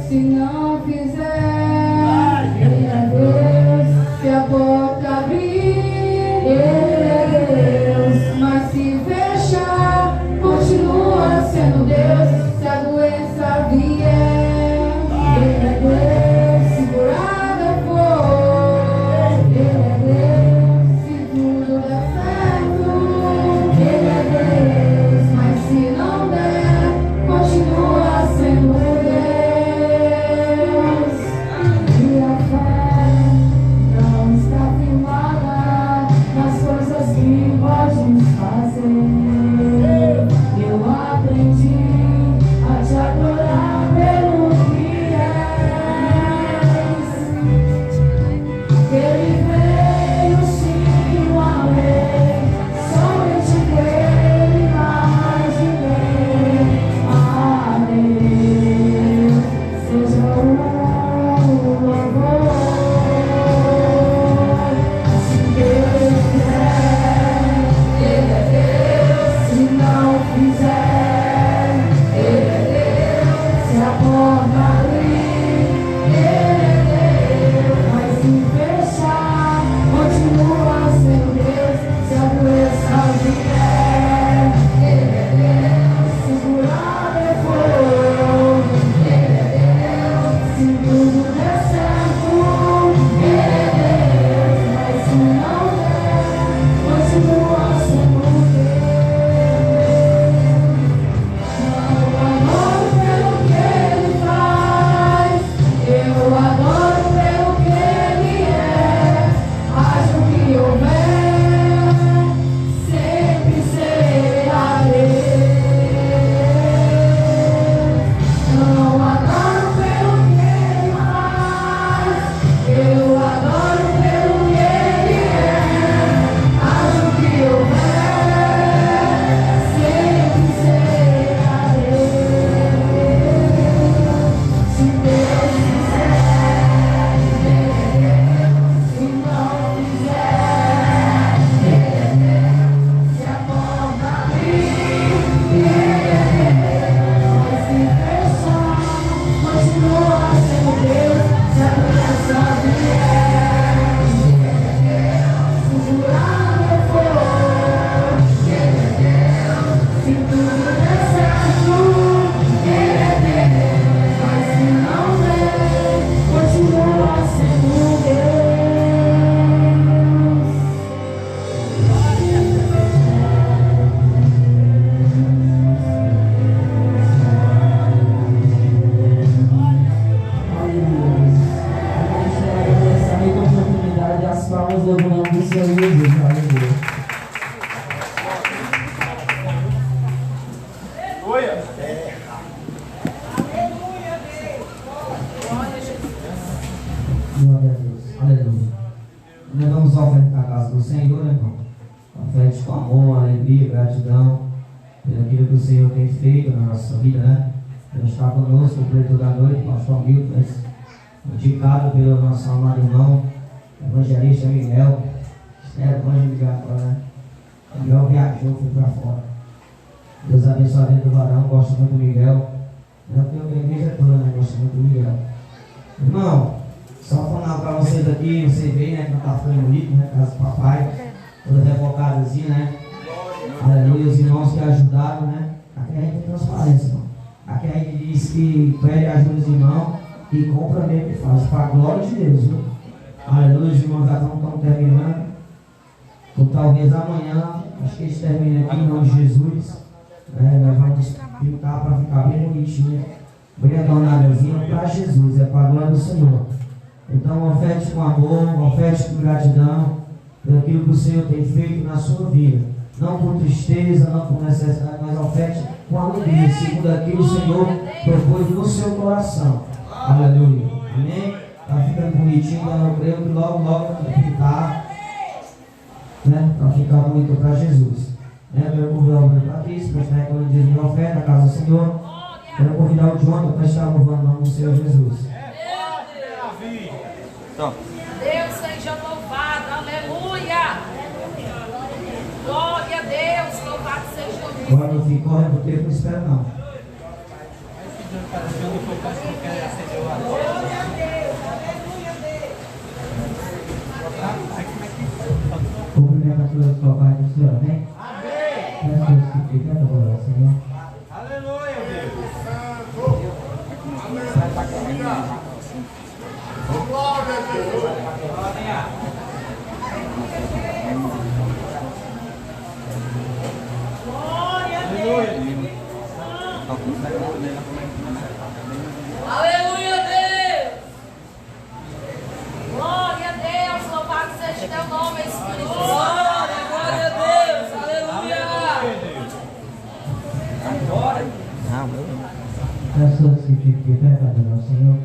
Se não fizer, ele é Deus. do Senhor, né, irmão? Ofertas com amor, alegria, gratidão pelo aquilo que o Senhor tem feito na nossa vida, né? Deus está conosco o preto da noite, pastor Milton, indicado pelo nosso amado irmão, evangelista Miguel. Vamos ligar agora, né? Miguel viajou, foi para fora. Deus abençoe a vida do varão, gosto muito do Miguel. Eu tenho a igreja toda, né? Gosto muito do Miguel. Irmão, só falar para vocês aqui, você vê, né? Que não está ficando bonito, né? Casa do papai, toda rebocadazinha, né? Aleluia, os irmãos que ajudaram, né? Aqui a gente tem transparência, irmão. Aqui a gente diz que pede ajuda dos irmãos e compra mesmo e faz, para a glória de Deus, viu? Aleluia, os irmãos já estão terminando. Ou talvez amanhã, acho que eles terminam aqui em nome de Jesus. Nós vamos pintar para ficar bem bonitinho, bem adornadozinho para Jesus, é para a glória do Senhor. Então, oferte com amor, oferte com gratidão pelo que o Senhor tem feito na sua vida. Não por tristeza, não por necessidade, mas oferte com alegria, segundo aquilo que o Senhor propôs no seu coração. Aleluia. Amém? Está ficando bonitinho, eu creio que logo vai pintar, né? Para ficar bonito para Jesus. Quero convidar o meu Patrício para estar recolhendo dízimo de oferta na casa do Senhor. Quero convidar o John para estar louvando o nome do Senhor Jesus. Deus seja louvado, aleluia! Glória a Deus, louvado seja o Deus. Agora não fica correndo o tempo, não espera não. Glória a Deus, aleluia a Deus. Cumprimento a todos os papai do Senhor, amém? Peço Deus que fique adorado, Senhor. Aleluia, Deus. Glória a Deus. Aleluia, Deus! Glória a Deus, louvado seja teu nome, Espírito Santo. Glória a Deus, aleluia! Peço Deus que fique adorado, Senhor.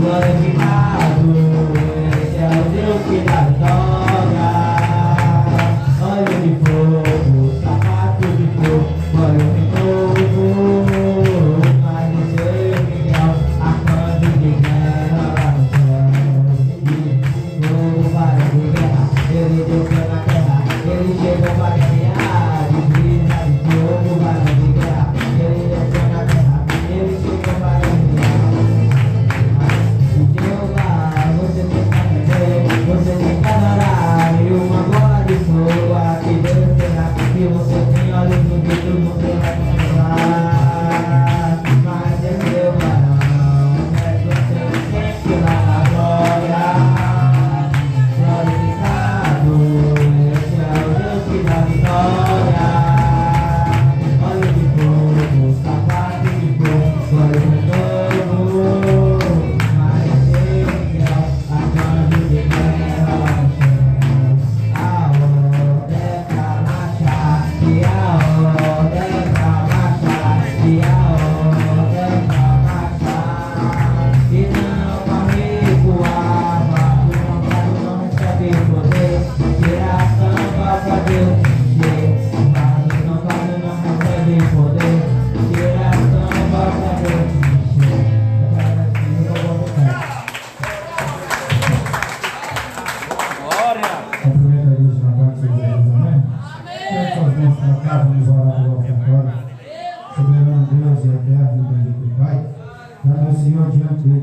glorificado. Esse é o Deus que dá vitória. Olho de fogo, sapato de fogo, olho de fogo. Mas o seu Miguel, arcanjo de guerra lá no céu. Fogo para de guerra, ele desceu na terra, ele chegou para guerrear. De brisa de fogo para de guerra, ele desceu na terra, ele chegou para guerrear. Você tem que aprender, você tem que adorar. E uma bola de fogo aqui Deus terá. E você tem olhos no vidro, você vai começar. Mas é seu varão, é você sempre lá na glória. Glorificado, esse é o Deus que dá vitória. Olho de fogo, sapato de fogo, olho de fogo.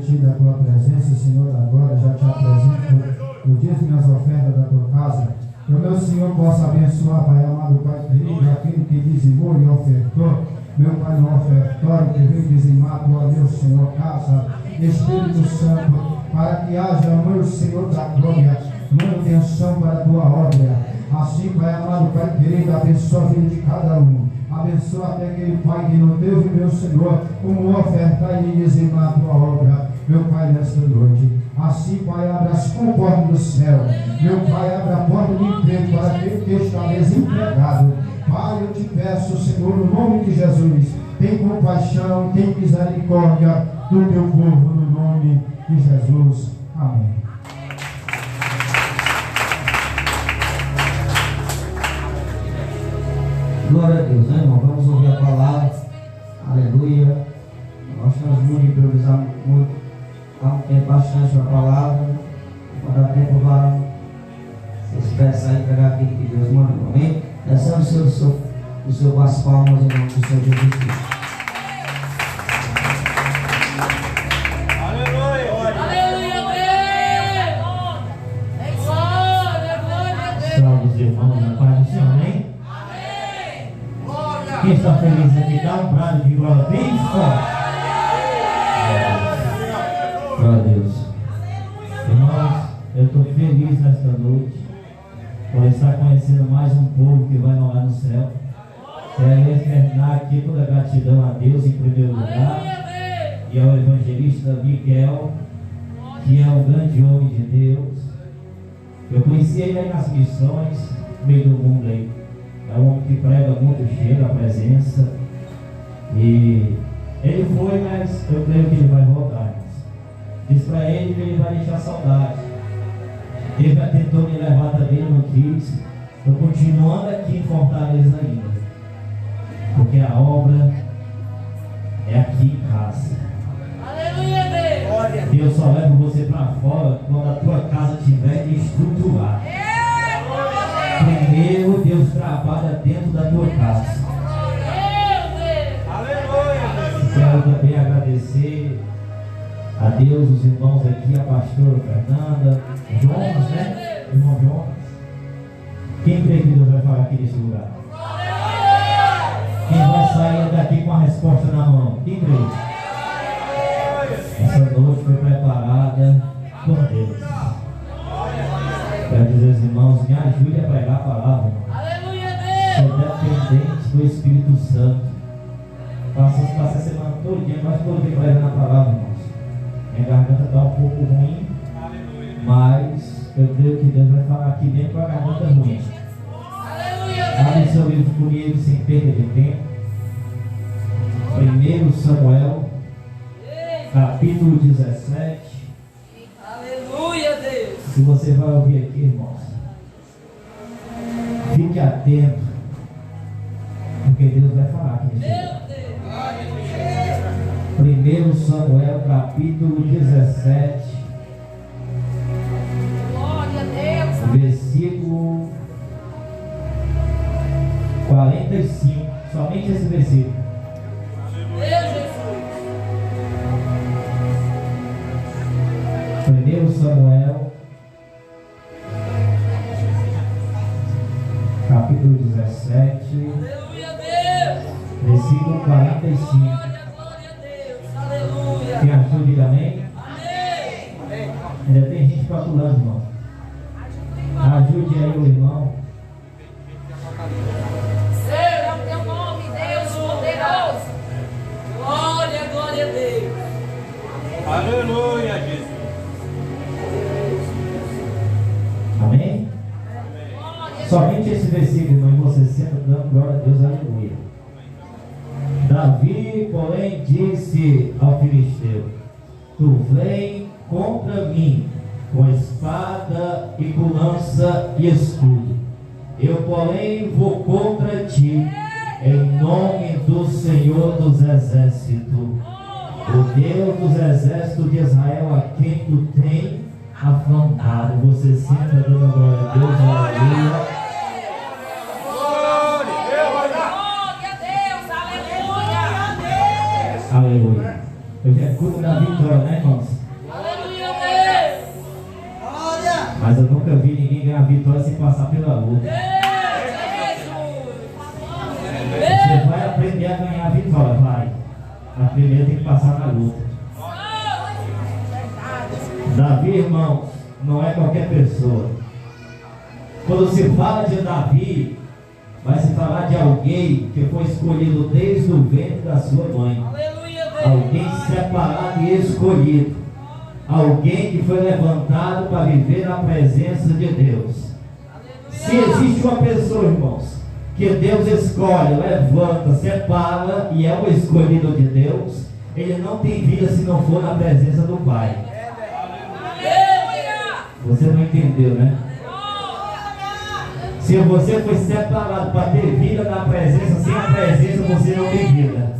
Da tua presença, Senhor, agora já te apresento o dízimo e as ofertas da tua casa. Que o meu Senhor possa abençoar, Pai amado, Pai querido, aquele que dizimou e ofertou, meu Pai, no ofertório que veio dizimar, tua meu Senhor, casa, Espírito Santo, para que haja, meu Senhor da glória, manutenção para a tua obra. Assim, Pai amado, Pai querido, abençoa a vida de cada um. Abençoa até aquele Pai que não teve, meu Senhor, como ofertar e dizimar a tua obra, meu Pai, nesta noite. Assim, Pai, abra as portas do céu. Meu Pai, abra a porta de emprego para aquele que está desempregado. Pai, eu te peço, Senhor, no nome de Jesus, tem compaixão, tem misericórdia do teu povo, no nome de Jesus. Amém. Glória a Deus, né, irmão? Vamos ouvir a palavra. Aleluia. Nós estamos muito improvisando muito. Vamos ter bastante a palavra. Quando dá tempo, vá se expressar e pegar aquilo que Deus mandou. Amém? Descendo o seu com as palmas em nome do Senhor Jesus Cristo. Aleluia. Aleluia, Deus. Glória, glória a Deus. Salve os irmãos na paz do Senhor, amém? Quem está feliz aqui, dá um brado de glória bem forte. Glória a Deus. Irmãos, eu estou feliz nesta noite por estar conhecendo mais um povo que vai morar no céu. Quero externar aqui toda a gratidão a Deus em primeiro lugar e ao evangelista Miguel, que é um grande homem de Deus. Eu conheci ele aí nas missões, no meio do mundo aí. É um homem que prega muito, cheio da presença. E ele foi, mas eu creio que ele vai voltar. Diz para ele que ele vai deixar saudade. Ele já tentou me levar também, eu não quis. Estou continuando aqui em Fortaleza ainda. Porque a obra é aqui em casa. Aleluia, Deus. Deus só leva você para fora quando a tua casa estiver estruturada. Primeiro Deus trabalha dentro da tua casa. Aleluia. Quero também agradecer a Deus, os irmãos aqui, a pastora Fernanda, Jonas, né? Irmão Jonas. Quem crê que Deus vai falar aqui nesse lugar? Quem vai sair daqui com a resposta na mão? Quem crê? Essa noite foi preparada por Deus. Quero dizer aos irmãos, me ajude a pregar a palavra, irmão. Aleluia, Sou Deus. dependente do Espírito Santo. Passa a semana todinha, quase todo dia pregando a palavra, irmãos. Minha garganta está um pouco ruim, mas eu creio que Deus vai falar aqui dentro com a garganta ruim. Abre seu livro comigo sem perda de tempo. 1 Samuel, capítulo 17. Se você vai ouvir aqui, irmãos, fique atento, porque Deus vai falar aqui nesse lugar. 1 Samuel capítulo 17, Glória a Deus. versículo 45, somente esse versículo. Meu Jesus. 1 Samuel capítulo 17, Aleluia, Deus. versículo 45. Glória a Deus. Aleluia. Quem achou, diga amém. Amém. Ainda tem gente calculando, irmão. Ajude aí o irmão. Seja o teu nome, Deus poderoso. Glória a Deus. Aleluia, Jesus. Amém? Glória Somente esse versículo, irmão, e você senta dando glória a Deus, aleluia. Davi, porém, disse ao filisteu: tu vem contra mim com espada e com lança e escudo. Eu, porém, vou contra ti em nome do Senhor dos Exércitos, o Deus dos exércitos de Israel, a quem tu tem afrontado. Você senta dando glória a Deus, aleluia. a Deus. Aleluia. Aleluia. Hoje é culto da vitória, né, irmãos? Aleluia, Deus. Mas eu nunca vi ninguém ganhar vitória sem passar pela luta. Você vai aprender a ganhar a vitória, vai. Mas primeiro tem que passar na luta. Davi, irmãos, não é qualquer pessoa. Quando se fala de Davi, vai se falar de alguém que foi escolhido desde o ventre da sua mãe. Aleluia, Deus. Alguém separado e escolhido. Alguém que foi levantado para viver na presença de Deus. Se existe uma pessoa, irmãos, que Deus escolhe, levanta, separa e é o escolhido de Deus, ele não tem vida se não for na presença do Pai. Aleluia. Você não entendeu, né? Se você foi separado para ter vida na presença, sem a presença você não tem vida.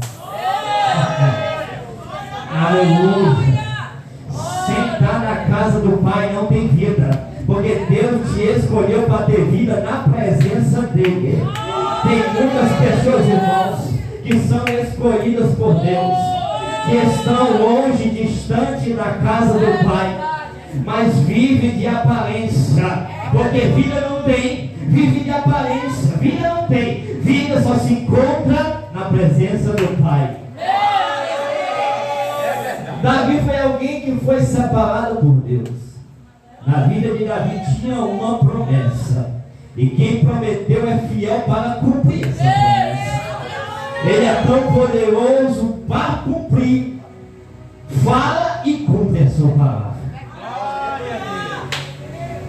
Aleluia. Sentar na casa do Pai não tem vida, porque Deus te escolheu para ter vida na presença dele. Tem muitas pessoas, irmãos, que são escolhidas por Deus, que estão longe, distante da casa do Pai, mas vive de aparência, porque vida não tem, vive de aparência, vida não tem, vida só se encontra na presença do Pai. Davi foi alguém que foi separado por Deus. Na vida de Davi tinha uma promessa, e quem prometeu é fiel para cumprir essa promessa. Ele é tão poderoso para cumprir. Fala e cumpre a sua palavra.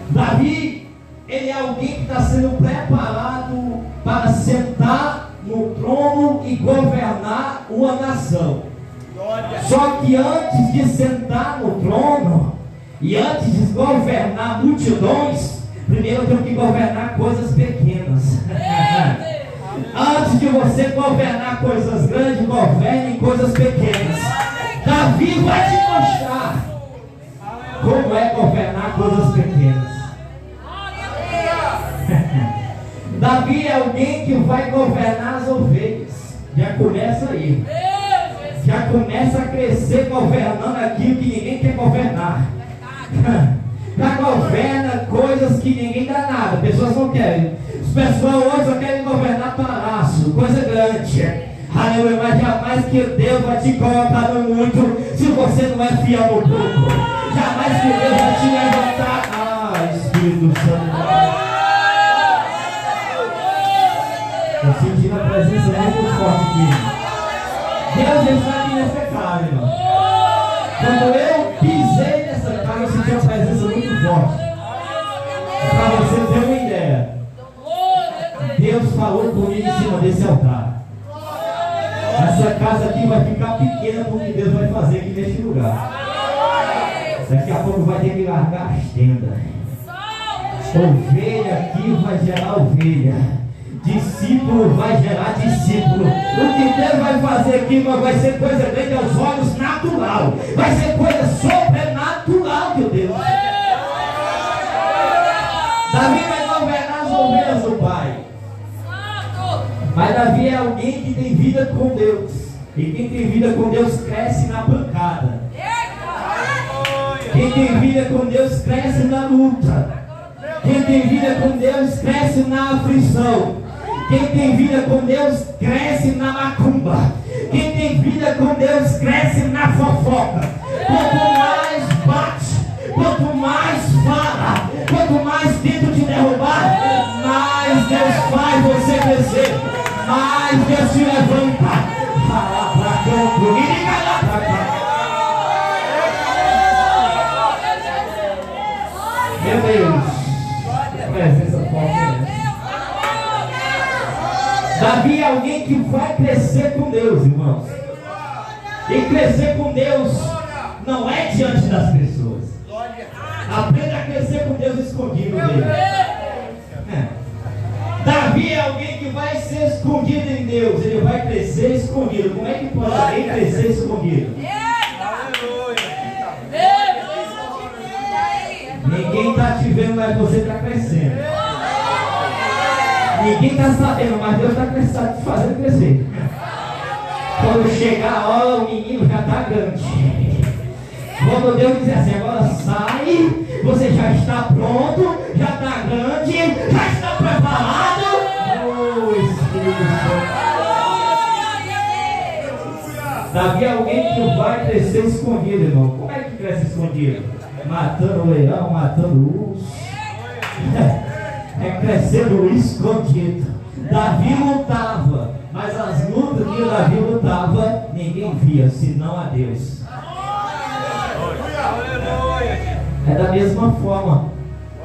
Davi, ele é alguém que está sendo preparado para sentar no trono e governar uma nação. Só que antes de sentar no trono e antes de governar multidões, primeiro eu tenho que governar coisas pequenas. Antes de você governar coisas grandes, governe coisas pequenas. Davi vai te mostrar como é governar coisas pequenas. Davi é alguém que vai governar as ovelhas. Já começa aí. Já começa a crescer governando aquilo que ninguém quer governar. Já governa coisas que ninguém dá nada. Pessoas não querem. As pessoas hoje só querem governar palácio, coisa grande. Aleluia, mas jamais que Deus vai te colocar no muito se você não é fiel no pouco. Jamais que Deus vai te levantar. Espírito Santo. Eu senti a presença muito forte aqui. Deus está aqui nessa casa, irmão. Quando eu pisei nessa casa, eu senti a presença muito forte. Para você ter uma ideia, Deus falou comigo em cima desse altar. Essa casa aqui vai ficar pequena porque Deus vai fazer aqui neste lugar. Daqui a pouco vai ter que largar as tendas. Ovelha aqui vai gerar ovelha. Discípulo vai gerar discípulo. O que Deus vai fazer aqui não vai ser coisa grande aos olhos natural. Vai ser coisa sobrenatural de Deus. Davi vai governar as ovelhas do Pai. Mas Davi é alguém que tem vida com Deus. E quem tem vida com Deus cresce na pancada. Quem tem vida com Deus cresce na luta. Quem tem vida com Deus cresce na aflição. Quem tem vida com Deus cresce na macumba. Quem tem vida com Deus cresce na fofoca. Quanto mais bate, quanto mais fala, quanto mais tenta te derrubar, mais Deus faz você crescer, mais Deus te levanta. Fala pra campo e liga lá pra cá. Meu Deus, presença forte. Davi é alguém que vai crescer com Deus, irmãos. E crescer com Deus não é diante das pessoas. Aprenda a crescer com Deus escondido dele. Davi é alguém que vai ser escondido em Deus. Ele vai crescer escondido. Como é que pode alguém crescer escondido? Ninguém está te vendo, mas você está crescendo. Ninguém está sabendo, mas Deus está te fazendo crescer. Quando chegar a hora, o menino já está grande. Quando Deus dizer assim, agora sai, você já está pronto, já está grande, já está preparado. Oh, Espírito Santo. Davi é alguém que vai crescer escondido, irmão. Como é que cresce escondido? Matando o leão, matando o urso. É crescendo escondido. Davi lutava, mas as lutas que Davi lutava, ninguém via, senão a Deus. É da mesma forma.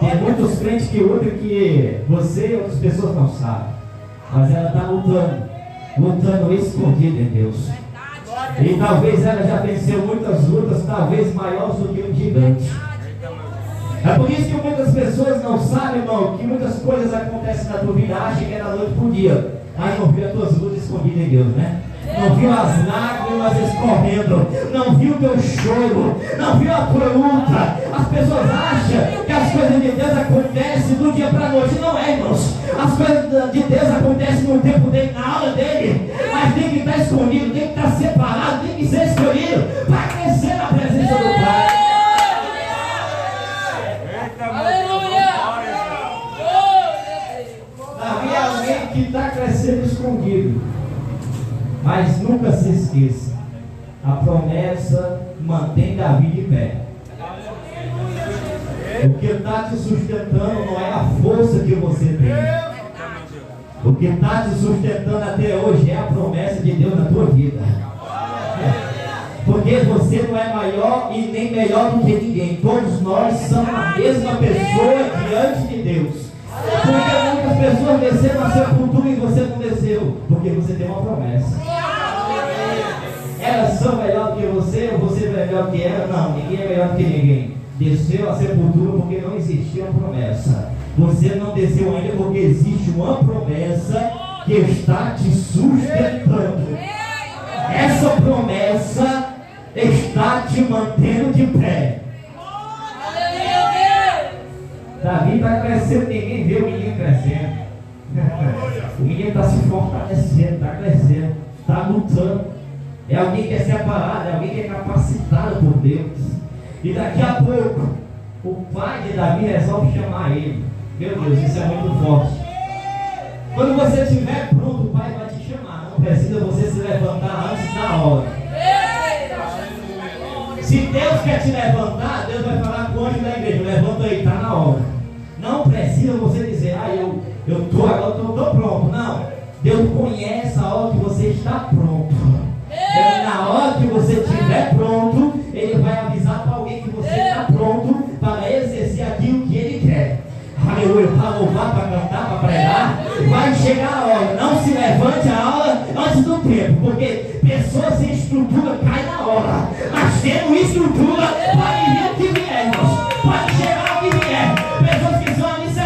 Tem muitos crentes que lutam que você e outras pessoas não sabem. Mas ela está lutando escondido em Deus. E talvez ela já venceu muitas lutas, talvez maiores do que um gigante. É por isso que muitas pessoas não sabem, irmão, que muitas coisas acontecem na tua vida, acha que é da noite pro dia. Aí não viu as tuas lutas escondidas em Deus, né? Não viu as lágrimas escorrendo, não viu o teu choro, não viu a tua luta. As pessoas acham que as coisas de Deus acontecem do dia para a noite. Não é, irmãos. As coisas de Deus acontecem no tempo dele, na hora dele. Mas tem que estar escondido, tem que estar separado, tem que ser escolhido para crescer na presença do Pai. Davi é alguém que está crescendo escondido. Mas nunca se esqueça, a promessa mantém Davi de pé. O que está te sustentando não é a força que você tem. O que está te sustentando até hoje é a promessa de Deus na tua vida. Porque você não é maior e nem melhor do que ninguém. Todos nós somos a mesma pessoa diante de Deus. Porque muitas pessoas desceram na sepultura e você não desceu. Porque você tem uma promessa. Elas são melhor do que você ou você é melhor que ela? Não, ninguém é melhor do que ninguém. Desceu a sepultura porque não existia uma promessa. Você não desceu ainda porque existe uma promessa que está te sustentando. Essa promessa está te mantendo de pé. Davi está crescendo, ninguém vê o menino crescendo. O menino está se fortalecendo, está crescendo, está lutando. É alguém que é separado, é alguém que é capacitado por Deus. E daqui a pouco, o pai de Davi resolve chamar ele. Meu Deus, isso é muito forte. Quando você estiver pronto, o pai vai te chamar. Não precisa você se levantar antes da hora. Se Deus quer te levantar, Deus vai falar com o anjo da igreja. Levanta aí, está na hora. Não precisa você dizer, eu estou agora, estou pronto. Não. Deus conhece a hora que você está pronto. Na hora que você estiver pronto, Ele vai avisar para alguém que você está pronto para exercer aquilo que Ele quer. Aleluia, para louvar, para cantar, para pregar. Vai chegar a hora. Não se levante a hora antes do tempo, porque pessoas sem estrutura caem na hora. Mas tendo estrutura, pode vir o que vier, irmãos. Pode chegar o que vier. Pessoas que são alicerçadas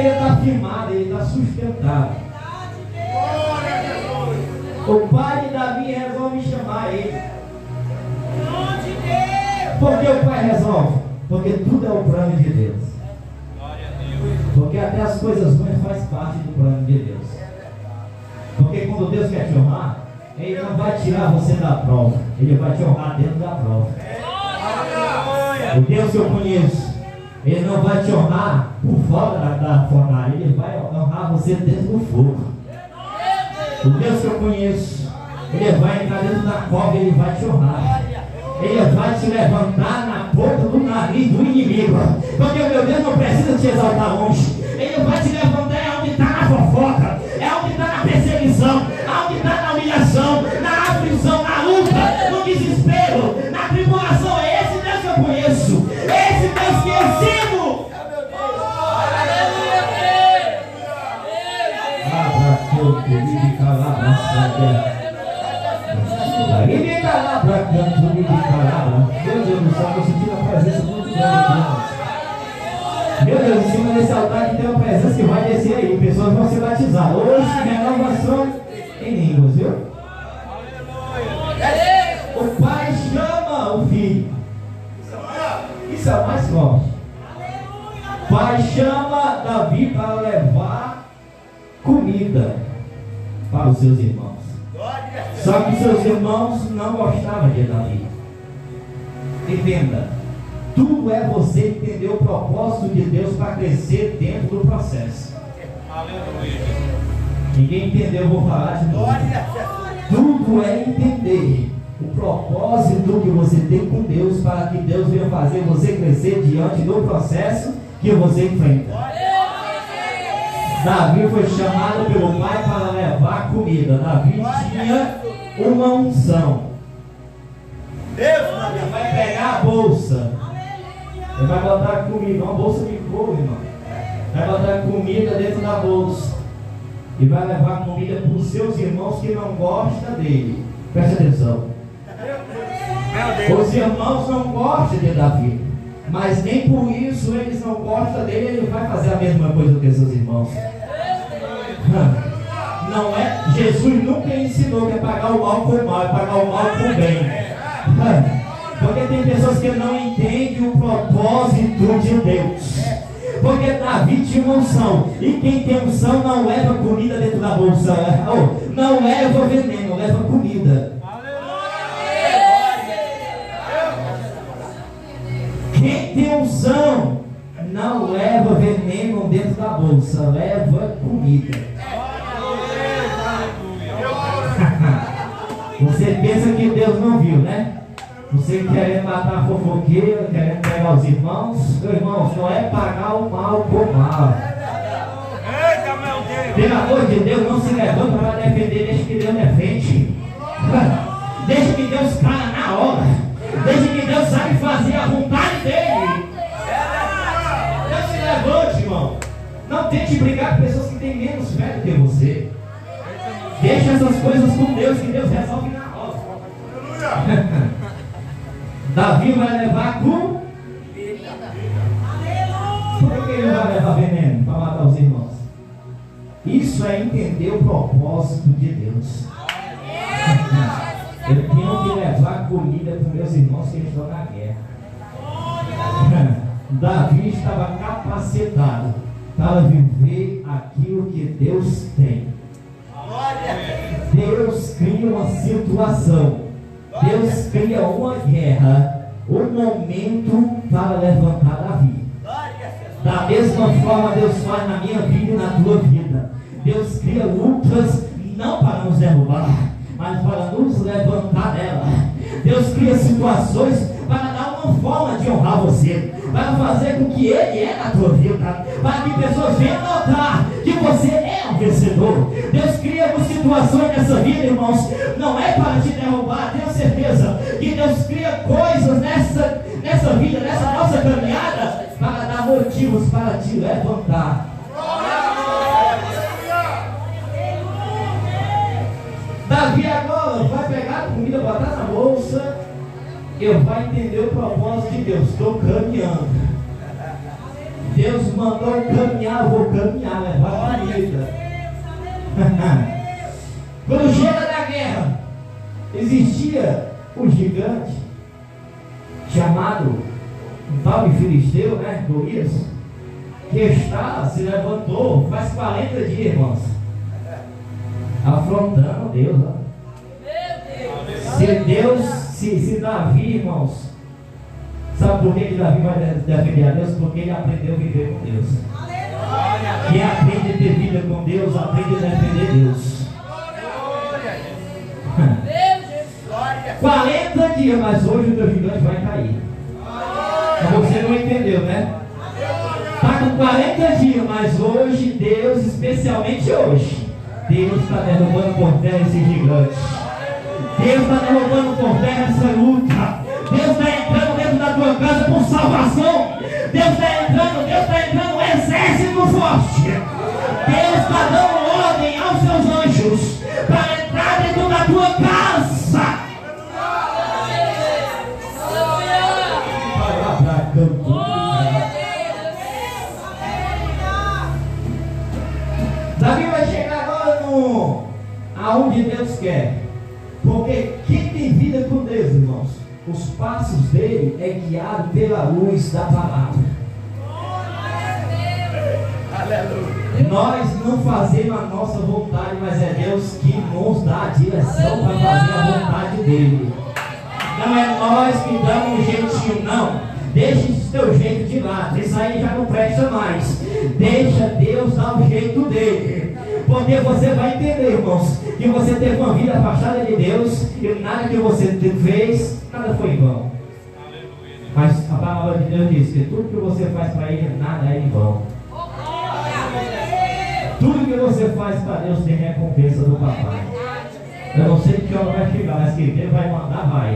está firmado, ele está sustentado. O pai de Davi resolve chamar ele. Por que o pai resolve? Porque tudo é o plano de Deus. Porque até as coisas ruins faz parte do plano de Deus. Porque quando Deus quer te honrar, Ele não vai tirar você da prova, Ele vai te honrar dentro da prova. O Deus que eu conheço, Ele não vai te honrar por fora da fornalha, Ele vai honrar você dentro do fogo. O Deus que eu conheço, Ele vai entrar dentro da cova e Ele vai te honrar. Ele vai te levantar na ponta do nariz do inimigo. Porque o meu Deus não precisa te exaltar longe. Ele vai te levantar é onde está na fofoca, é onde está na perseguição, é onde está na humilhação, na aflição, na luta, no desespero, na tribulação. É esse Deus que eu conheço, é esse Deus que eu sirvo. Meu Deus do céu, eu senti uma presença muito grande. Meu Deus, em cima desse altar que tem uma presença que vai descer aí. Pessoas vão ser batizadas. Hoje, renovação em línguas, viu? O pai chama o filho. Isso é o mais forte. O pai chama Davi para levar comida para os seus irmãos. Só que seus irmãos não gostavam de Davi. Entenda, tudo é você entender o propósito de Deus para crescer dentro do processo. Aleluia. Ninguém entendeu, eu vou falar de novo. Tudo é entender o propósito que você tem com Deus para que Deus venha fazer você crescer diante do processo que você enfrenta. Davi foi chamado pelo pai para levar comida. Davi tinha uma unção. Ele vai pegar a bolsa. Ele vai botar comida, uma bolsa de couro, irmão. Vai botar comida dentro da bolsa. E vai levar comida para os seus irmãos que não gostam dele. Preste atenção. Os irmãos não gostam de Davi, mas nem por isso eles não gostam dele. Ele vai fazer a mesma coisa que seus irmãos. Não é? Jesus nunca ensinou que é pagar o mal com o mal, é pagar o mal com o bem. Porque tem pessoas que não entendem o propósito de Deus. Porque Davi tinha uma unção, e quem tem unção não leva comida dentro da bolsa, não leva veneno, leva comida. Quem tem unção não leva veneno dentro da bolsa, leva comida. Você pensa que Deus não viu, né? Você querendo matar a fofoqueira, querendo pegar os irmãos. Meus irmãos, não é pagar o mal com mal. Pelo amor de Deus, não se levanta para defender, deixa que Deus defende. Deixa que Deus caia na hora. Deixa que Deus sabe fazer a vontade dele. Não se levante, irmão. Não tente brigar com pessoas que têm menos fé do que você. Deixa essas coisas com Deus, que Deus resolve na hora. Davi vai levar comida. Por que ele vai levar veneno? Para matar os irmãos. Isso é entender o propósito de Deus. Eu tenho que levar comida para os meus irmãos que estão na guerra. Davi estava capacitado para viver aquilo que Deus tem. Deus cria uma situação. Deus cria uma guerra, um momento para levantar Davi. Da mesma forma Deus faz na minha vida e na tua vida. Deus cria lutas não para nos derrubar, mas para nos levantar dela. Deus cria situações para dar uma forma de honrar você, para fazer com que Ele é na tua vida, para que pessoas venham notar que você é um vencedor. Deus cria situações nessa vida, irmãos, não é para te derrubar. Tenho certeza que Deus cria coisas nessa vida, nessa nossa caminhada, para dar motivos para te levantar. Davi agora vai pegar a comida, botar na bolsa, e vai entender o propósito de Deus. Estou caminhando. Deus mandou caminhar, eu vou caminhar. caminhar, né? Vai bonita. Quando chega na guerra, existia um gigante chamado tal de Filisteu, né? Golias, que se levantou faz 40 dias, irmãos, afrontando Deus. Se Davi, irmãos, sabe por que Davi vai defender a Deus? Porque ele aprendeu a viver com Deus. Quem aprende a ter vida com Deus, aprende a defender Deus. 40 dias, mas hoje o teu gigante vai cair. Mas você não entendeu, né? Está com 40 dias, mas hoje Deus, especialmente hoje, Deus está derrubando por terra esse gigante. Deus está derrubando por terra essa luta. Deus está entrando dentro da tua casa por salvação. Deus está entrando um exército forte. Deus está dando ordem aos seus anjos para entrar dentro da tua casa. Davi vai chegar agora aonde Deus quer. Porque quem tem vida com Deus, irmãos, os passos dele é guiado pela luz da palavra. Aleluia. Nós não fazemos a nossa vontade, mas é Deus que nos dá a direção para fazer a vontade dele. Não é nós que damos um jeitinho, não. Deixa esse teu jeito de lado, isso aí já não presta mais. Deixa Deus dar o jeito dele. Porque você vai entender, irmãos, que você teve uma vida afastada de Deus e nada que você fez, nada foi em vão. Mas a palavra de Deus diz que tudo que você faz para Ele, nada é em vão. Tudo que você faz para Deus tem recompensa do papai. Eu não sei que hora vai chegar, mas que Deus vai mandar, vai.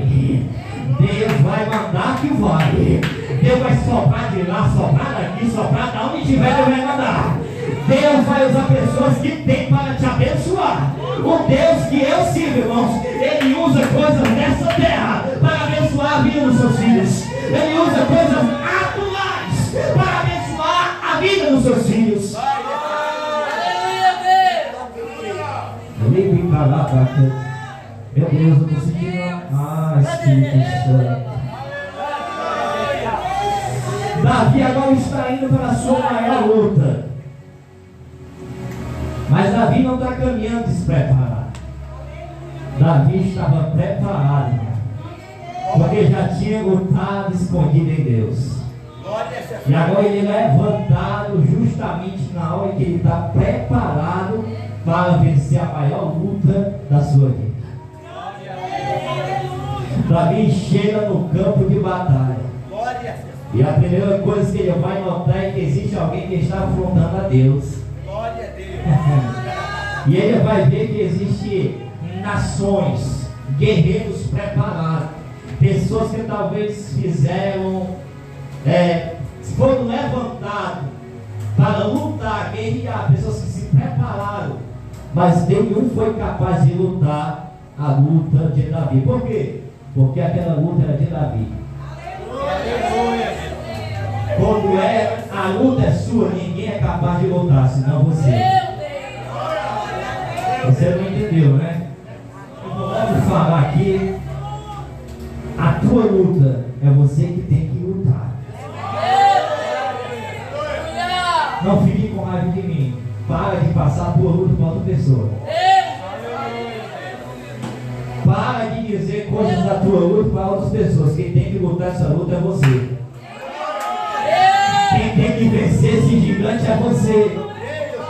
Deus vai mandar que vai. Deus vai soprar de lá, soprar daqui, soprar de onde tiver, Deus vai mandar. Deus vai usar pessoas que tem para te abençoar. O Deus que eu sirvo, irmãos, Ele usa coisas dessa terra para abençoar a vida dos seus filhos. Ele usa coisas naturais para abençoar a vida dos seus filhos. Meu Deus, eu estou sentindo. Espírito Santo. Davi agora está indo para a sua maior luta. Mas Davi não está caminhando despreparado. Davi estava preparado, porque já tinha lutado escondido em Deus. E agora ele é levantado justamente na hora que ele está preparado para vencer a maior luta da sua vida. Davi chega no campo de batalha. E a primeira coisa que ele vai notar é que existe alguém que está afrontando a Deus. E ele vai ver que existe nações, guerreiros preparados, pessoas que talvez foram levantados para lutar, guerrear, pessoas que se prepararam, mas nenhum foi capaz de lutar a luta de Davi. Por quê? Porque aquela luta era de Davi. Quando a luta é sua, ninguém é capaz de lutar, senão você. Você não entendeu, né? Vamos falar aqui. A tua luta é você que tem que lutar. Não fique com raiva de mim. Para de passar a tua luta para outra pessoa. Para de dizer coisas da tua luta para outras pessoas. Quem tem que lutar essa luta é você. Quem tem que vencer esse gigante é você.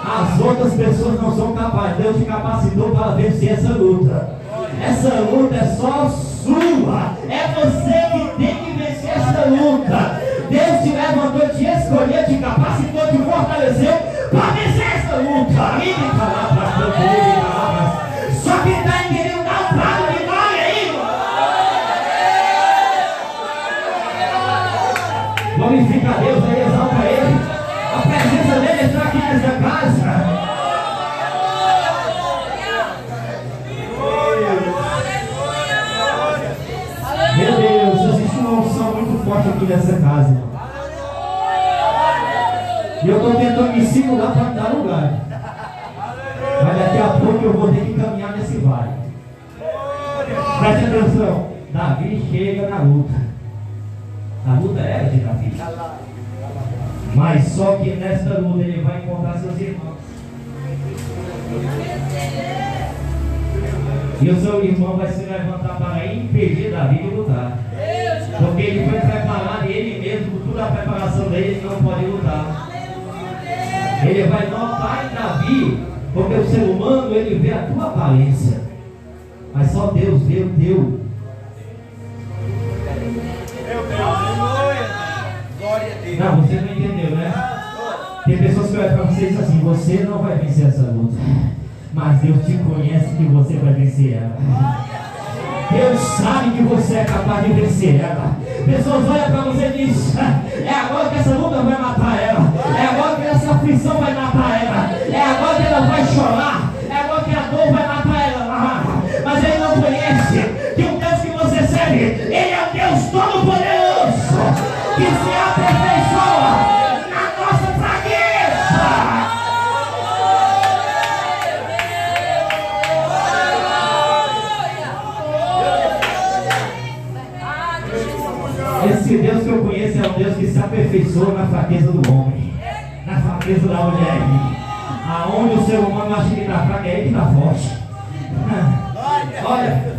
As outras pessoas não são capazes. Deus te capacitou para vencer essa luta. Essa luta é só sua. É você que tem que vencer essa luta. Deus te levantou, te escolheu, te capacitou, te fortaleceu para vencer essa luta. Só quem está querendo dar um prazo de glória aí. Glorifica a Deus aí, exalta Ele. A presença dele está aqui nessa casa. Meu Deus, existe uma unção muito forte aqui nessa casa. E eu estou tentando eu me sigo lá para me dar lugar. Mas daqui a pouco eu vou ter que caminhar nesse vale. Preste atenção. Davi chega na luta. A luta era de Davi. Mas só que nesta luta ele vai encontrar seus irmãos. E o seu irmão vai se levantar para impedir Davi de lutar. Porque ele foi preparado e ele mesmo, com toda a preparação dele, ele não pode lutar. Ele vai notar em Davi, porque o ser humano ele vê a tua aparência. Mas só Deus vê o teu. Não, você não entendeu, né? Tem pessoas que olham para você e dizem assim: você não vai vencer essa luta, mas Deus te conhece que você vai vencer ela. Deus sabe que você é capaz de vencer ela. Pessoas olham para você e dizem: é agora que essa luta vai matar ela, é agora que essa aflição vai matar ela, é agora que ela vai chorar, é agora que a dor vai matar ela. Mas ele não conhece que o Deus que você serve, ele é o Deus Todo-Poderoso, que se aperfeiçoa na nossa fraqueza. Esse Deus que eu conheço é um Deus que se aperfeiçoa na fraqueza do homem, na fraqueza da mulher. Aonde o ser humano acha que está fraco, é ele que está forte. Olha,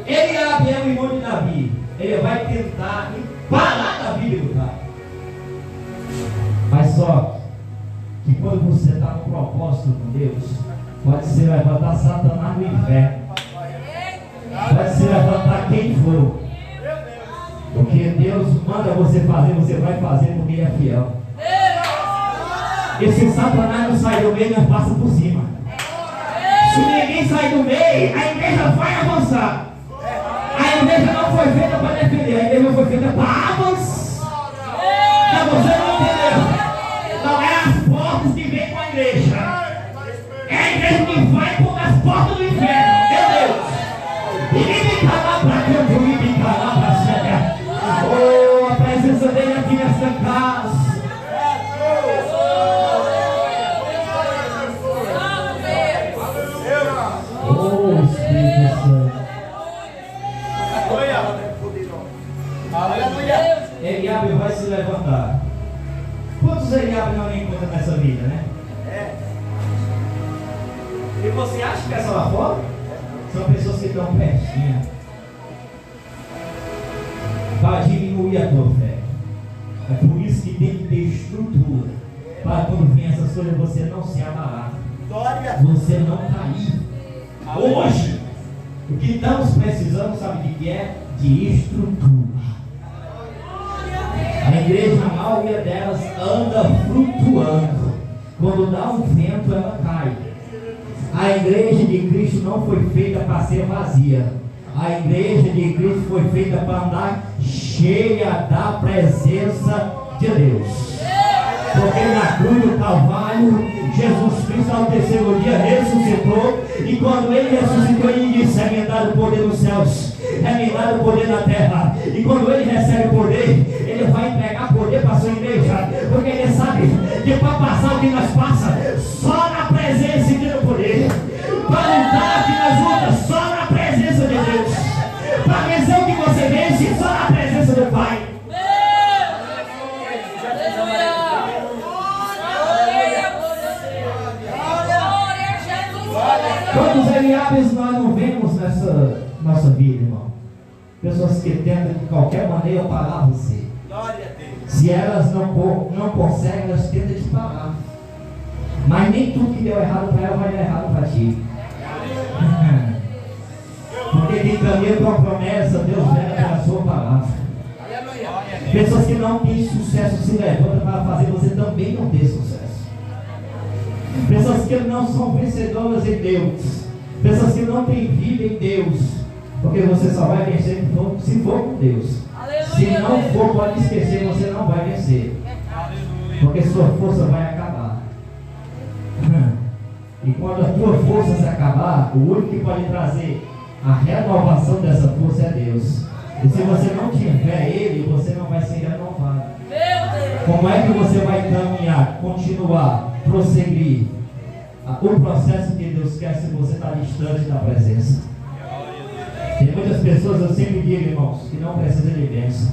Eliabe é o irmão de Davi. Ele vai tentar parar Davi de lutar. Mas só que quando você está no propósito com Deus, pode ser levantar Satanás no inferno, pode ser levantar quem for. Porque Deus manda você fazer, você vai fazer porque Ele é fiel. E se Satanás não sair do meio, não passa por cima. Se ninguém sair do meio, a igreja vai avançar. A igreja não foi feita para defender, a igreja foi feita para avançar. Mas você não entendeu. Não é as portas que vêm com a igreja, é a igreja que vai por as portas do inferno. Meu Deus! E me calar para canto, me calar para cega. Oh, a presença dele aqui nesta casa. Oh, Espírito Santo. Eliabe vai se levantar. Quantos Eliabe não encontram nessa vida, né? E você acha que é só lá fora? São pessoas que estão pertinho para diminuir a tua fé. É por isso que tem que ter estrutura, para quando vem essas coisas você não se abalar, você não cair. Hoje, o que estamos precisando, sabe de que é? De estrutura. A igreja, a maioria delas anda flutuando. Quando dá um vento, ela cai. A igreja de Cristo não foi feita para ser vazia. A igreja de Cristo foi feita para andar cheia da presença de Deus. Porque na cruz do Calvário, Jesus Cristo ao terceiro dia ressuscitou. E quando ele ressuscitou, ele disse: é me dado o poder nos céus, é me dado o poder na terra. E quando ele recebe o poder, ele vai entregar poder para a sua igreja. Porque ele sabe que para passar o que nós passa, só na presença e no poder. Para lutar aqui nas lutas, só na presença de Deus. Para vencer o que você vence, só na presença do Pai. Quantos Eliabes nós não vemos nessa nossa vida, irmão? Pessoas que tentam de qualquer maneira parar você. Se elas não conseguem, elas tentam te parar. Mas nem tudo que deu errado para ela vai dar errado para ti. Porque quem caminha com a promessa, Deus leva pela sua palavra. Pessoas que não têm sucesso se levantam para fazer você também não ter sucesso. Pessoas que não são vencedoras em Deus. Pessoas que não têm vida em Deus. Porque você só vai vencer se for com Deus. Se não for, pode esquecer, você não vai vencer. Porque sua força vai acabar. E quando a tua força se acabar, o único que pode trazer a renovação dessa força é Deus. E se você não tiver Ele, você não vai ser renovado. Como é que você vai caminhar, continuar prosseguir o processo que Deus quer se você está distante da presença. Tem muitas pessoas, eu sempre digo, irmãos, que não precisa de bênção.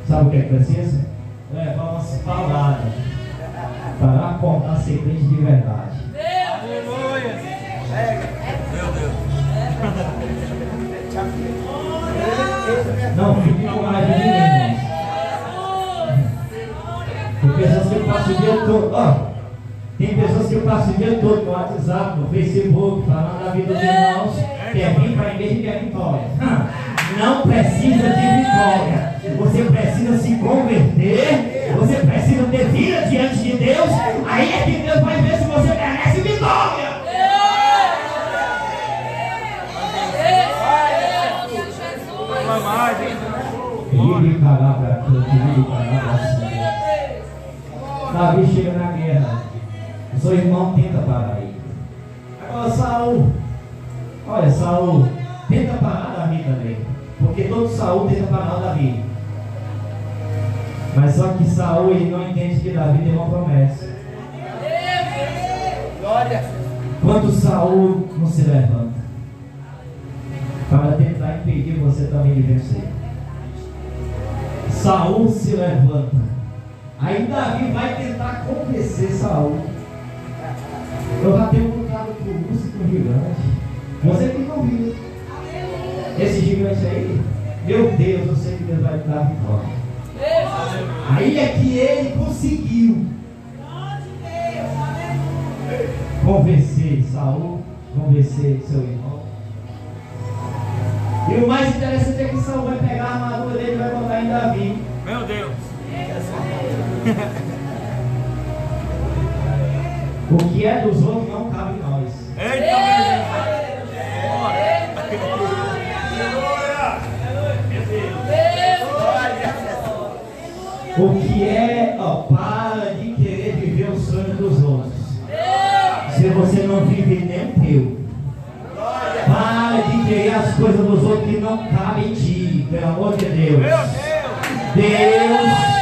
Sabe o que é que precisa? Levar umas palavras para apontar semente de verdade. Aleluia. Meu Deus. Não fique com raiva de mim, irmãos. Tem pessoas que passam o dia todo, tem pessoas que passam o dia todo no WhatsApp, no Facebook, falando da vida dos irmãos, quer vir para a igreja e quer vitória. Não precisa de vitória. Você precisa se converter. Você precisa ter vida diante de Deus. Aí é que Deus vai ver se você merece vitória. Davi chega na guerra. O seu irmão tenta parar ele. Agora Saul, olha, Saul tenta parar Davi também, porque todo Saul tenta parar Davi. Mas só que Saul ele não entende que Davi tem uma promessa. Glória. Quando Saul não se levanta para tentar impedir você também de vencer, Saul se levanta. Aí Davi vai tentar convencer Saul. Eu já tenho lutado por urso com gigante. Você que não viu esse gigante aí, meu Deus, eu sei que Deus vai te dar vitória. Aí é que ele conseguiu convencer Saul, convencer seu irmão. E o mais interessante é que Saul vai pegar a armadura dele e vai botar em Davi. Meu Deus. O que é dos outros não cabe em nós. O que é, para de querer viver o sonho dos outros. Se você não vive nem o teu. Para de querer as coisas dos outros que não cabem em ti, pelo amor de Deus. Deus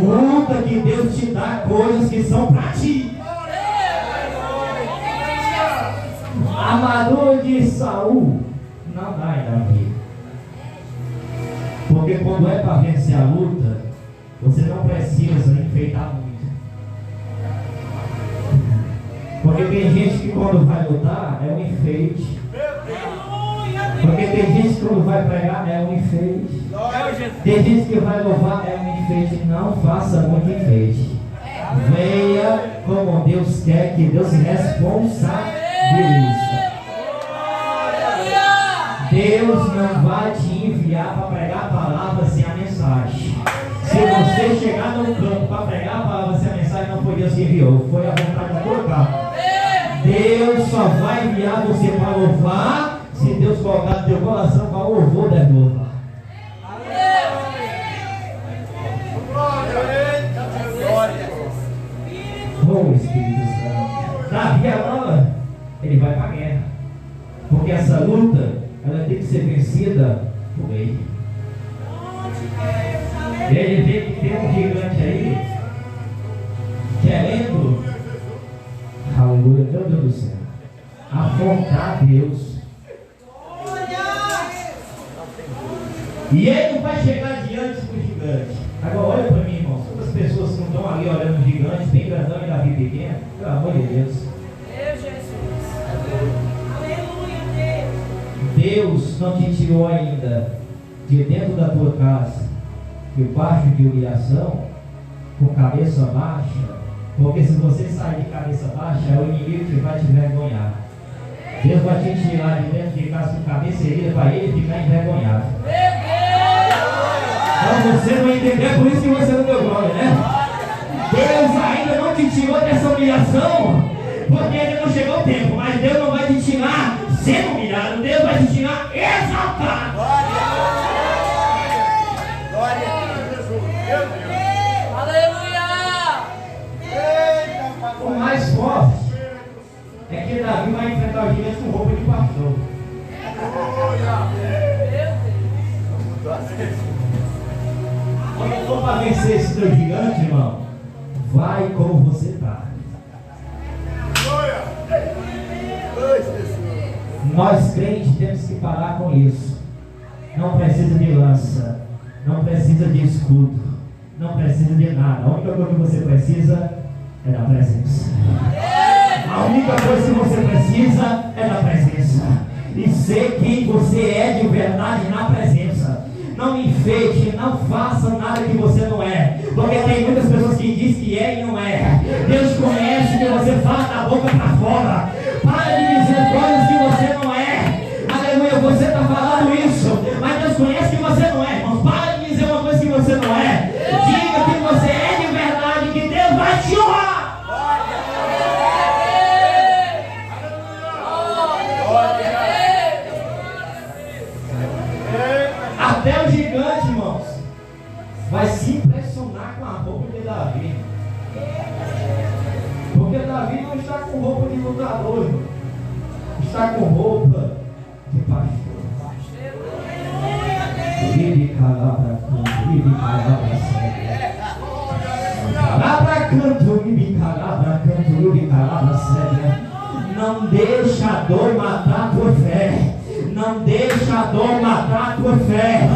luta que Deus te dá coisas que são para ti. A armadura de Saul não dá em Davi. Porque quando é para vencer a luta, você não precisa enfeitar muito. Porque tem gente que quando vai lutar é um enfeite. Porque tem gente que quando vai pregar é um enfeite. Tem gente que vai louvar é um enfeite. Não faça muito enfeite. Venha como Deus quer, que Deus se responsabiliza. Deus não vai te enviar para pregar a palavra sem a mensagem. Se você chegar no campo para pregar a palavra sem a mensagem, não foi Deus que enviou, foi a vontade da tua carne. Deus só vai enviar você para louvar se Deus colocar no teu coração para o louvor da louvar. Oh, Espírito Santo. Davi agora, ele vai para a guerra. Porque essa luta, ela tem que ser vencida por ele. E ele vê que tem um gigante aí, querendo, aleluia, meu Deus do céu, afrontar Deus. E ele vai chegar diante do gigante. Agora olha para mim, irmãos, quantas pessoas que não estão ali olhando o gigante, bem grandão e Davi pequeno, pelo amor de Deus. Deus não te tirou ainda de dentro da tua casa, debaixo de humilhação, com cabeça baixa, porque se você sair de cabeça baixa, é o inimigo que vai te envergonhar. Deus vai te tirar de dentro de casa com cabeça erguida para ele ficar envergonhado. Então você não entendeu, é por isso que você não deu glória, né? Deus ainda não te tirou dessa humilhação, porque ainda não chegou o tempo, mas Deus não vai te tirar sendo humilhado, Deus vai te tirar exaltado. Glória a Jesus. Meu Deus. Aleluia. O mais forte é que Davi vai enfrentar o gigante com roupa de pastor. Quando for para vencer esse teu gigante, irmão, vai como você está. Nós crentes temos que parar com isso. Não precisa de lança, não precisa de escudo, não precisa de nada. A única coisa que você precisa é da presença. A única coisa que você precisa é da presença. E ser quem você é de verdade na presença. Não enfeite, não faça nada que você não é. Porque tem muitas pessoas que dizem que é e não é. Deus conhece o que você fala da boca para fora. Para de dizer coisas que você não é. Aleluia, você está falando isso, mas Deus conhece que você não é, irmão. Para de dizer uma coisa que você não é. Diga que você é de verdade, que Deus vai te honrar. Até o gigante, irmãos, vai se impressionar com a roupa de Davi. Porque Davi não está com roupa de lutador, irmão. Está com roupa de pastor. Ele calabra canto, ele calabra séria. Calabra canto, ele calabra canto, ele calabra séria. Não deixa a dor matar tua fé. Não deixa a dor matar a tua fé.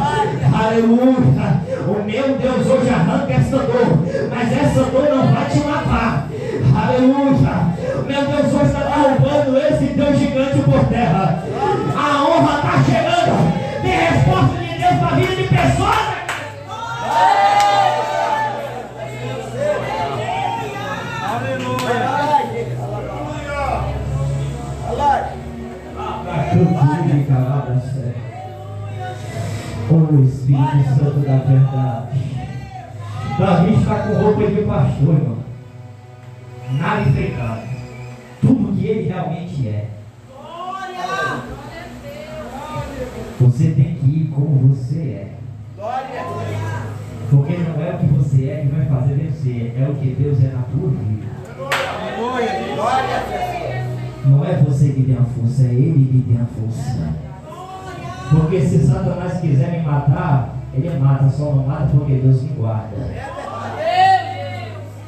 Aleluia. O meu Deus hoje arranca essa dor, mas essa dor não vai te matar. Aleluia. O meu Deus hoje está derrubando esse teu gigante por terra. A honra está chegando. Tem resposta de Deus para a vida de pessoas. O Espírito Santo da verdade. Davi está com roupa de pastor, irmão. Nada enfeitado. Tudo que ele realmente é. Você tem que ir como você é. Porque não é o que você é que vai fazer vencer, é o que Deus é na tua vida. Não é você que tem a força, é Ele que tem a força. Porque se Satanás quiser me matar, ele mata, só não mata porque Deus me guarda.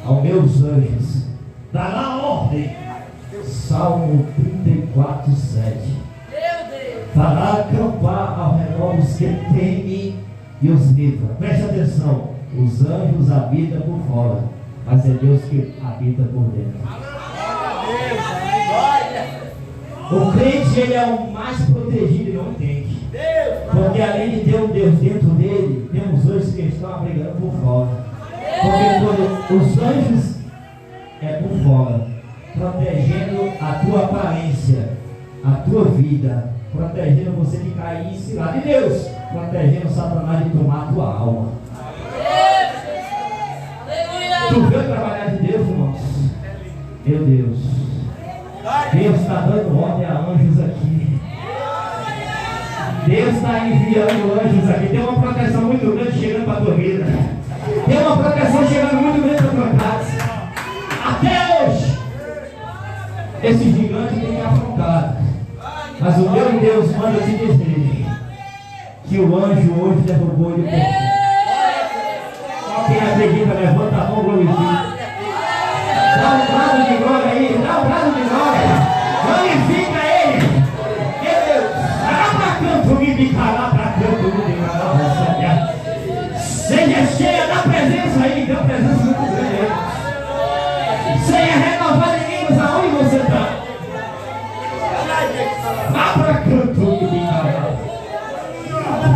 Aos meus anjos, dará ordem. Salmo 34, 7. Fará acampar ao redor os que temem e os livra. Preste atenção, os anjos habitam por fora, mas é Deus que habita por dentro. O crente, ele é o mais protegido e não entende. Porque além de ter um Deus dentro dele, temos anjos que estão brigando por fora. Porque quando os anjos é por fora, protegendo a tua aparência, a tua vida, protegendo você de cair em cilada. E Deus, protegendo Satanás de tomar a tua alma. Tu veio trabalhar de Deus, irmãos? Meu Deus. Deus está dando ordem a anjos aqui. Deus está enviando anjos aqui. Tem uma proteção muito grande chegando para a tua vida. Tem uma proteção chegando muito grande para a tua casa. Até hoje, esse gigante tem me afrontado. Mas o meu Deus manda te dizer que o anjo hoje derrubou ele por ti. Só quem acredita, levanta a mão, glorifica. Dá um brado de glória aí, dá um brado de glória. Glorifica ele. Meu Deus, seja cheia da presença aí, da presença do Deus. Seja renovada em Deus aonde você está. Vá para canto e me cará.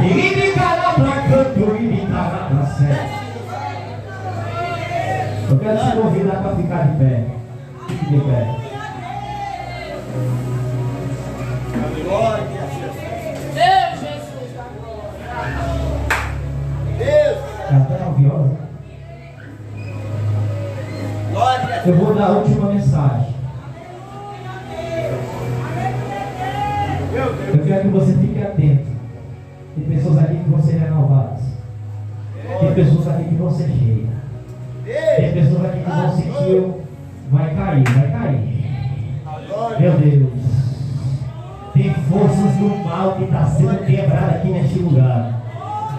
E me cará para canto e me cará para certo. Eu quero te convidar para ficar de pé. Fique de pé. Deus, Jesus, Deus. Até 9 horas. Eu vou dar a última mensagem. Eu quero que você fique atento. Tem pessoas aqui que vão ser renovadas. Tem pessoas aqui que vão ser cheias. Tem pessoas aqui que vão sentir, vai cair, vai cair. Meu Deus. Tem forças do mal que está sendo quebrada aqui neste lugar.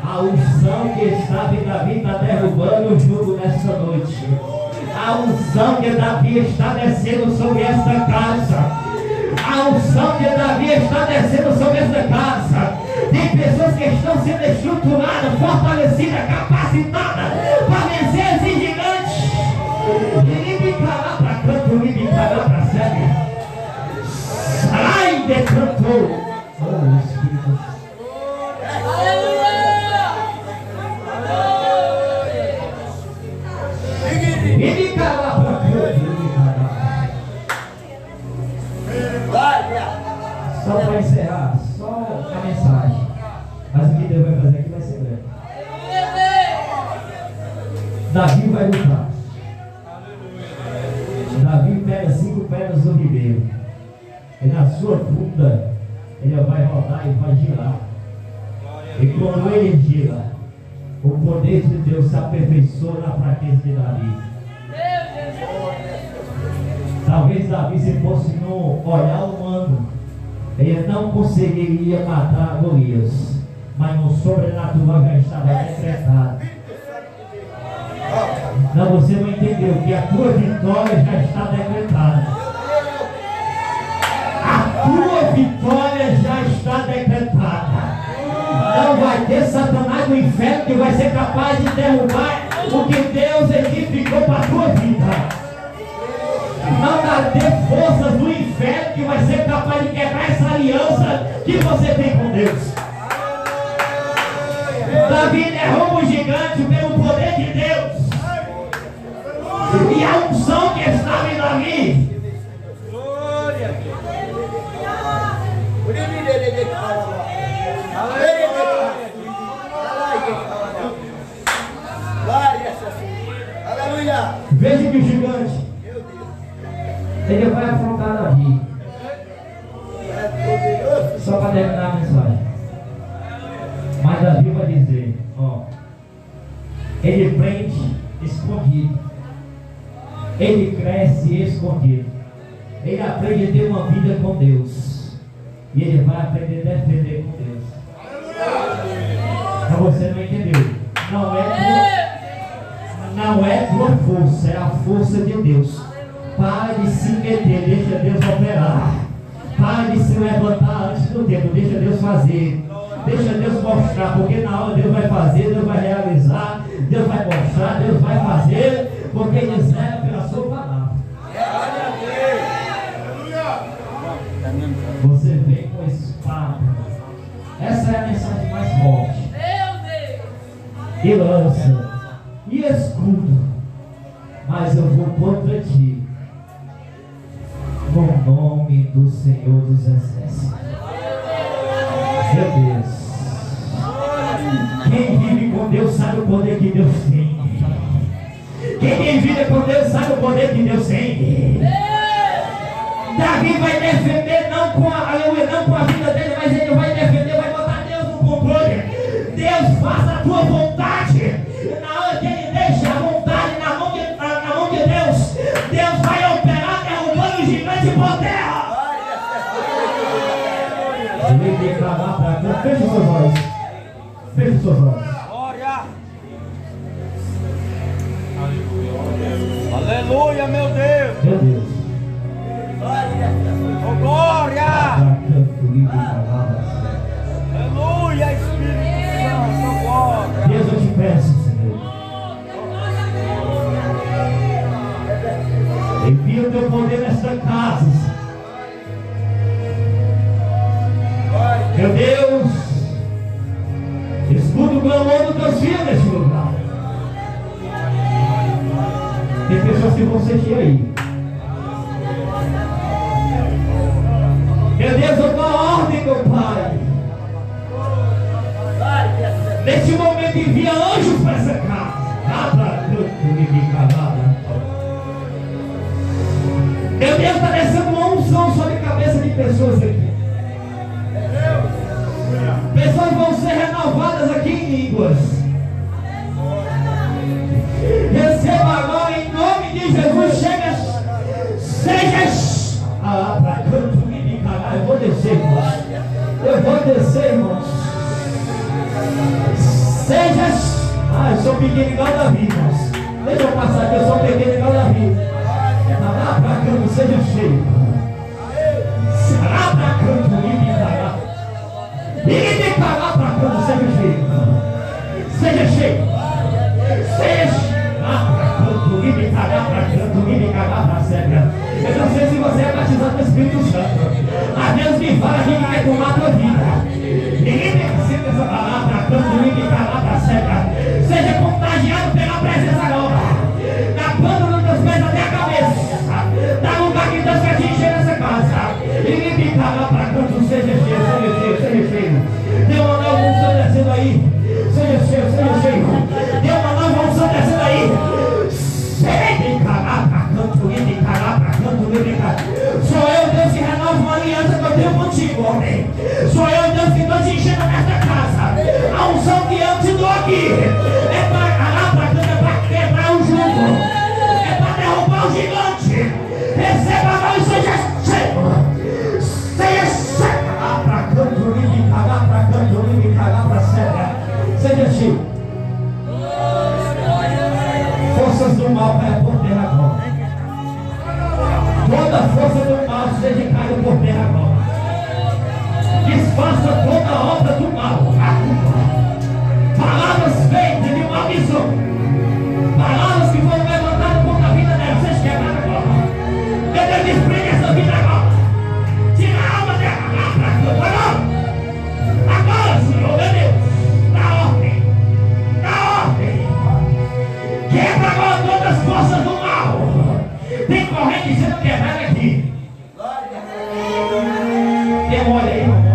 A unção que estava em Davi está derrubando o jugo nesta noite. A unção que Davi está descendo sobre esta casa. A unção que Davi está descendo sobre essa casa. Tem pessoas que estão sendo estruturadas, fortalecidas, capacitadas para vencer esse gigante. Ele me calar para canto, ele me calar para sério. Sai de canto. Oh, Espírito. Ele calar para canto, ele calar. Só para encerrar, só a mensagem. Mas o que Deus vai fazer aqui vai ser grande. Davi vai lutar. Davi pega 5 pedras do ribeiro. E na sua bunda ele vai rodar e vai girar. E quando ele gira, o poder de Deus se aperfeiçoa na fraqueza de Davi. Talvez Davi, se fosse no olhar humano, ele não conseguiria matar Golias, mas no sobrenatural já estava decretado. Não, você não entendeu que a tua vitória já está decretada. A tua vitória já está decretada. Não vai ter Satanás no inferno que vai ser capaz de derrubar o que Deus edificou para a tua vida. Não vai ter forças do inferno que vai ser capaz de quebrar essa aliança que você tem com Deus. Davi derruba o gigante pelo poder de Deus. E a unção que estava em Davi. Veja que o gigante, ele vai afrontar Davi. Só para terminar a mensagem. Mas Davi vai dizer, ó, ele prende escondido. Ele cresce escondido. Ele aprende a ter uma vida com Deus. E ele vai aprender a defender com Deus. Mas você não entendeu. Não é tua força, é a força de Deus. Para de se meter, deixa Deus operar. Para de se levantar antes do tempo, deixa Deus fazer. Deixa Deus mostrar, porque na hora Deus vai fazer, Deus vai realizar, Deus vai mostrar, Deus vai fazer, porque Ele zela pela sua palavra. Você vem com espada. Essa é a mensagem mais forte. E lança, e escudo, mas eu vou contra ti, no nome do Senhor dos Exércitos. Meu Deus. Quem vive com Deus sabe o poder que Deus tem. Quem vive com Deus sabe o poder que Deus tem. Davi vai defender não com a vida dele, mas ele vai defender, vai botar Deus no controle. Deus, faça a tua vontade. Na hora que ele deixa a vontade na mão de Deus, Deus vai operar derrubando o gigante por terra. Feche os seus olhos. Feche os seus olhos. Aleluia, meu Deus. Meu Deus. Oh, glória. Aleluia, Espírito Santo. Glória. Deus, eu te peço, Senhor. Envia o teu poder nesta casa. Meu Deus, escuta o clamor dos teus filhos neste lugar. Tem pessoas que vão sentir aí. Meu Deus, eu dou a ordem, meu Pai. Neste momento envia anjos para essa casa. Meu Deus, está descendo uma unção sobre a cabeça de pessoas aqui. Pessoas vão ser renovadas aqui em línguas. Receba agora em nome de Jesus. Seja para canto e me cagar. Eu vou descer, irmãos. Eu vou descer, irmãos. Seja. Eu sou pequeno igual Davi, irmãos. Deixa eu passar aqui, eu sou pequeno igual Davi. Para canto, seja cheio. Para canto e me Santo. A Deus me fala que quer tomar a tua vida. Ninguém tem que ser essa palavra, canto livre, palavra seca. Seja contagiado pela presença nova. Da planta dos teus pés até a cabeça. Da lugar que Deus quer te encher nessa casa. Ninguém tem que falar para canto, seja cheio, seja cheio, seja cheio. Dê uma nova unção descendo aí. Seja cheio, seja cheio. Dê uma nova unção descendo aí. Sem calar para canto livre, calar para canto livre. Sou eu, Deus, que renova uma aliança que eu tenho contigo, homem. Sou eu, Deus, que estou te enchendo nesta casa. A unção que eu te dou aqui é para calar para canto, é para quebrar o jugo, é para derrubar o gigante. Receba agora e seja cheio. Seja cheio. Calar para canto livre, calar para canto livre, calar para cega. Seja cheio. Forças do mal caia por terra agora. Toda força do mal seja caída por terra agora. Desfaça toda obra do mal. A culpa. Palavras feitas de maldição. Palavras que foram levantadas contra a vida dela. Seja quebrada agora. Meu Deus, desprende essa vida agora. Tira a alma dela. Agora. Agora, Senhor, meu Deus. Dá ordem. Dá ordem. Quebra agora todas as forças do mal. Tem corrente sendo quebrada aqui. Tem um olho aí, irmão.